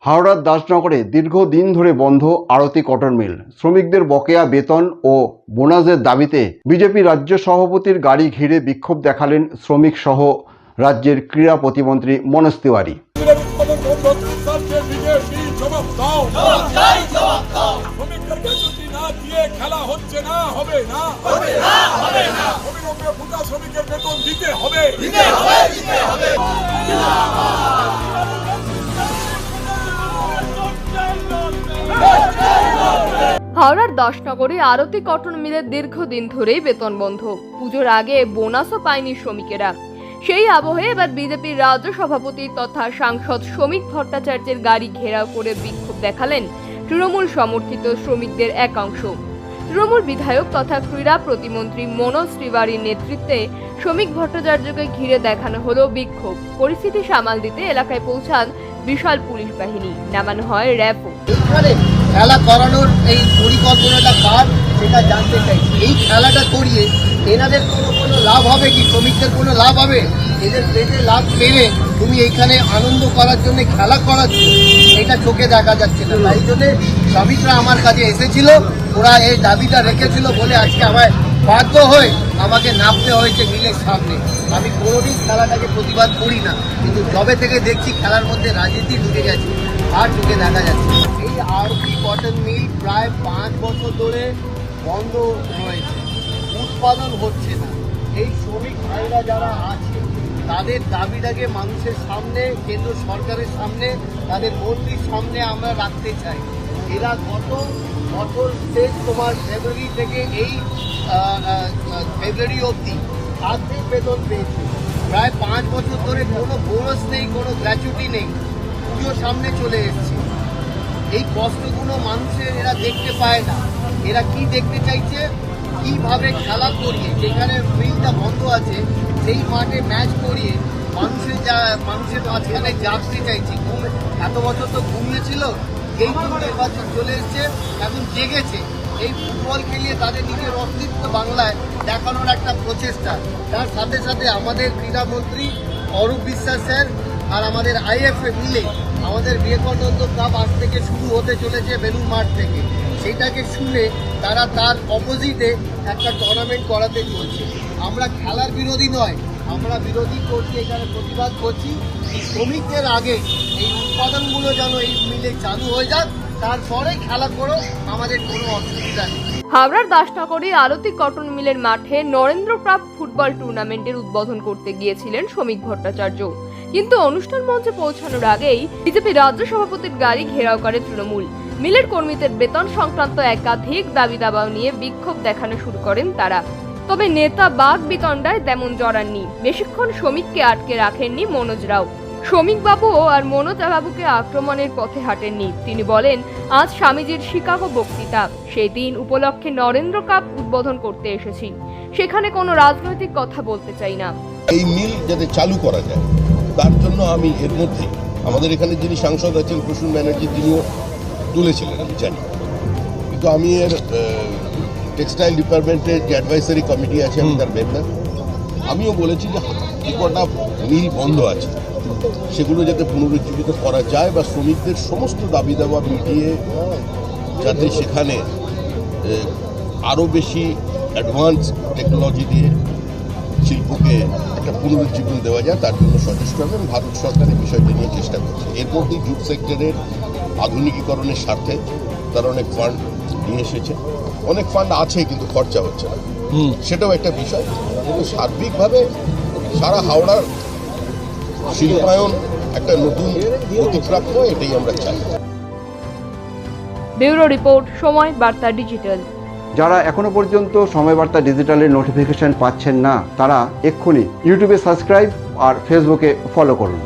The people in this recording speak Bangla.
হাওড়ার দাসনগরে দীর্ঘদিন ধরে বন্ধ আরতি কটন মিল। শ্রমিকদের বকেয়া বেতন ও বোনাসের দাবিতে বিজেপি রাজ্য সভাপতির গাড়ি ঘিরে বিক্ষোভ দেখালেন শ্রমিক সহ রাজ্যের ক্রীড়া প্রতিমন্ত্রী মনোজ তিওয়ারি। হাওড়ার দাসনগরে আরতি কটন মিলের দীর্ঘদিন ধরেই বেতন বন্ধ। পুজোর আগে বোনাসও পায়নি শ্রমিকেরা। সেই আবহে এবার বিজেপির রাজ্য সভাপতি তথা সাংসদ শ্রমিক ভট্টাচার্যের গাড়ি ঘেরাও করে বিক্ষোভ দেখালেন তৃণমূল সমর্থিত শ্রমিকদের একাংশ। তৃণমূল বিধায়ক তথা ক্রীড়া প্রতিমন্ত্রী মনোজ তিওয়ারির নেতৃত্বে শ্রমিক ভট্টাচার্যকে ঘিরে দেখানো হলো বিক্ষোভ। পরিস্থিতি সামাল দিতে এলাকায় পৌঁছান বিশাল পুলিশ বাহিনী, নামানো হয় র্যাবও। খেলা করানোর এই পরিকল্পনাটা কার সেটা জানতে চাইছি। এই খেলাটা করিয়ে এনাদের কোনো লাভ হবে কি? শ্রমিকদের কোনো লাভ হবে? এদের পেটে লাভ পেয়ে তুমি এইখানে আনন্দ করার জন্য খেলা করাচ্ছ, এটা চোখে দেখা যাচ্ছে না। তাই জন্যে শ্রমিকরা আমার কাছে এসেছিল, ওরা এই দাবিটা রেখেছিল বলে আজকে আমায় বাধ্য হয়ে আমাকে নামতে হয়েছে মিলের সামনে। আমি কোনোদিন খেলাটাকে প্রতিবাদ করি না, কিন্তু যবে থেকে দেখছি খেলার মধ্যে রাজনীতি ঢুকে গেছে আর চোখে দেখা যাচ্ছে। এই আরতি কটন মিল প্রায় 5 বছর ধরে বন্ধ রয়েছে, উৎপাদন হচ্ছে না। এই শ্রমিক ভাইরা যারা আছে তাদের দাবিটাকে মানুষের সামনে, কেন্দ্র সরকারের সামনে, তাদের মন্ত্রীর সামনে আমরা রাখতে চাই। এরা গত বছর শেষ ফেব্রুয়ারি থেকে এই ফেব্রুয়ারি অবধি আর্থিক বেতন পেয়েছে। প্রায় 5 বছর ধরে কোনো বোনাস নেই, কোনো গ্র্যাচুইটি নেই। পুজোর সামনে চলে এসছে, এই কষ্টগুলো মানুষের এরা দেখতে পায় না। এরা কি দেখতে চাইছে? কিভাবে খেলা করিয়ে, যেখানে মিলটা বন্ধ আছে সেই মাঠে ম্যাচ করিয়ে মানুষের মাঝখানে জাগতে চাইছে। এত বছর তো ঘুমিয়েছিল, এই নির্বাচন চলে এসছে, এখন জেগেছে। এই ফুটবল খেলিয়ে তাদের নিজের অস্তিত্ব বাংলায় দেখানোর একটা প্রচেষ্টা। তার সাথে সাথে আমাদের ক্রীড়ামন্ত্রী অরূপ বিশ্বাস স্যার আর আমাদের আইএফএ মিলে আমাদের বিবেকানন্দ কাপ আজ থেকে শুরু হতে চলেছে বেলুর মাঠ থেকে। সেইটাকে শুনে তারা তার অপোজিটে একটা টুর্নামেন্ট করাতে চলছে। আমরা খেলার বিরোধী নয়, আমরা বিরোধী করছি, এখানে প্রতিবাদ করছি। শ্রমিকদের আগে এই উৎপাদনগুলো যেন এই মিলে চালু হয়ে যাক, তারপরে খেলা করো, আমাদের কোনো অসুবিধা নেই। হাওড়ার দাসনগরে আরতি কটন মিলের মাঠে নরেন্দ্রপ্রাপ ফুটবল টুর্নামেন্টের উদ্বোধন করতে গিয়েছিলেন শ্রমিক ভট্টাচার্য, কিন্তু অনুষ্ঠান মঞ্চে পৌঁছানোর আগেই বিজেপি রাজ্য সভাপতির গাড়ি ঘেরাও করে তৃণমূল। মিলের কর্মীদের বেতন সংক্রান্ত একাধিক দাবি দাবা নিয়ে বিক্ষোভ দেখানো শুরু করেন তারা। তবে নেতা বাগ বিতণ্ডায় তেমন জড়াননি। বেশিক্ষণ শ্রমিককে আটকে রাখেননি মনোজ রাও। শ্রমিক বাবু আর মনোজ বাবুকে আক্রমণের পথে হাঁটেননি। তিনি বলেন, আজ স্বামীজির শিকাগো বক্তৃতা, সেই দিন উপলক্ষে নরেন্দ্র কাপ উদ্বোধন করতে এসেছি, সেখানে কোনো রাজনৈতিক কথা বলতে চাই না। এই মিল যাতে চালু করা যায় তার জন্য আমি এর মধ্যে আমাদের এখানে যিনি সাংসদ আছেন প্রসূন ব্যানার্জি, তিনিও তুলেছিলেন, আমি জানি। কিন্তু আমি এর টেক্সটাইল ডিপার্টমেন্টের যে অ্যাডভাইসারি কমিটি আছে, আমি তার মেম্বার। আমিও বলেছি যে যে কটা মিল বন্ধ আছে সেগুলো যাতে পুনরুজ্জীবিত করা যায় বা শ্রমিকদের সমস্ত দাবি দাবা মিটিয়ে যাতে সেখানে আরও বেশি অ্যাডভান্স টেকনোলজি দিয়ে শিল্পকে একটা পুনরুজ্জীবন দেওয়া যায়, তার জন্য সচেষ্ট হবে। ভারত সরকার এই বিষয়টি নিয়ে চেষ্টা করছে। এর মধ্যেই জুট সেক্টরের আধুনিকীকরণের স্বার্থে তারা অনেক ফান্ড নিয়ে এসেছে। অনেক ফান্ড আছে কিন্তু খরচা হচ্ছে না, সেটাও একটা বিষয়। কিন্তু সার্বিকভাবে সারা হাওড়ার শিল্পায়ন একটা নতুন গতিপ্রাপ্ত, এটাই আমরা চাই। ব্যুরো রিপোর্ট, সময় বার্তা ডিজিটাল। যারা এখনো পর্যন্ত সময় বার্তা ডিজিটালের নোটিফিকেশন পাচ্ছেন না, তারা এক্ষুনি ইউটিউবে সাবস্ক্রাইব আর ফেসবুকে ফলো করুন।